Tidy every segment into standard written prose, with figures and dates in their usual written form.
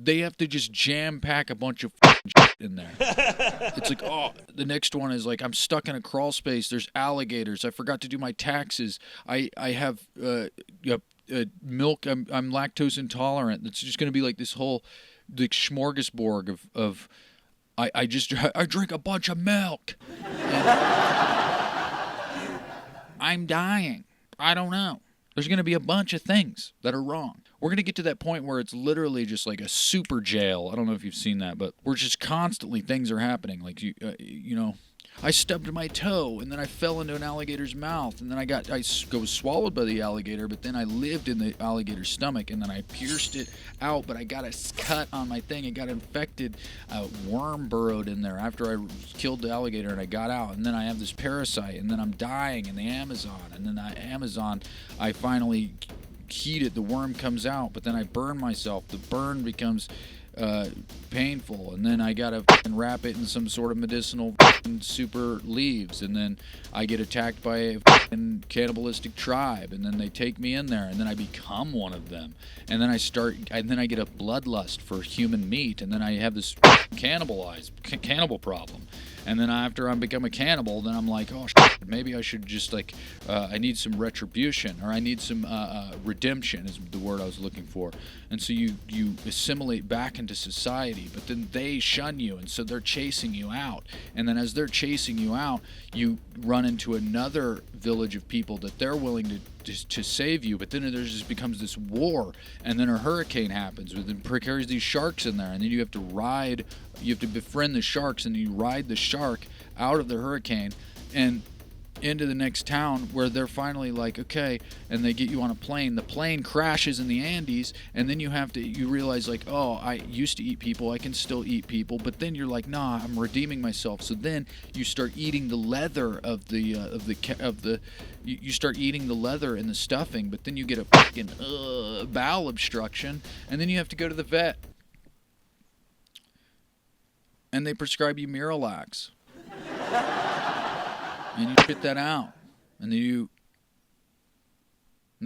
they have to just jam pack a bunch of shit in there. It's like, oh, the next one is like, I'm stuck in a crawl space. There's alligators. I forgot to do my taxes. I have milk. I'm lactose intolerant. It's just gonna be like this whole like smorgasbord of I drink a bunch of milk. I'm dying. I don't know. There's going to be a bunch of things that are wrong. We're going to get to that point where it's literally just like a super jail. I don't know if you've seen that, but we're just constantly things are happening. Like you know, I stubbed my toe and then I fell into an alligator's mouth and then I was swallowed by the alligator, but then I lived in the alligator's stomach and then I pierced it out, but I got a cut on my thing. It got infected. A worm burrowed in there after I killed the alligator and I got out, and then I have this parasite and then I'm dying in the Amazon, and then the Amazon I finally heat it, the worm comes out, but then I burn myself. The burn becomes painful, and then I gotta wrap it in some sort of medicinal super leaves, and then I get attacked by a cannibalistic tribe, and then they take me in there, and then I become one of them, and then I get a bloodlust for human meat, and then I have this cannibal problem. And then after I become a cannibal, then I'm like, oh, maybe I should just like, I need some retribution, or I need some redemption is the word I was looking for. And so you assimilate back into society, but then they shun you, and so they're chasing you out. And then as they're chasing you out, you run into another village of people that they're willing to save you, but then there just becomes this war, and then a hurricane happens, and then carries these sharks in there, and then you have to befriend the sharks, and you ride the shark out of the hurricane and into the next town where they're finally like, okay, and they get you on a plane. The plane crashes in the Andes, and then you realize like, oh, I used to eat people, I can still eat people, but then you're like, nah, I'm redeeming myself. So then you start eating the leather you start eating the leather and the stuffing, but then you get a fucking bowel obstruction, and then you have to go to the vet, and they prescribe you Miralax. And you shit that out, and then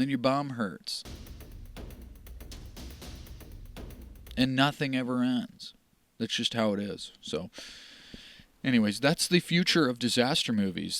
your bum hurts, and nothing ever ends. That's just how it is. So, anyways, that's the future of disaster movies.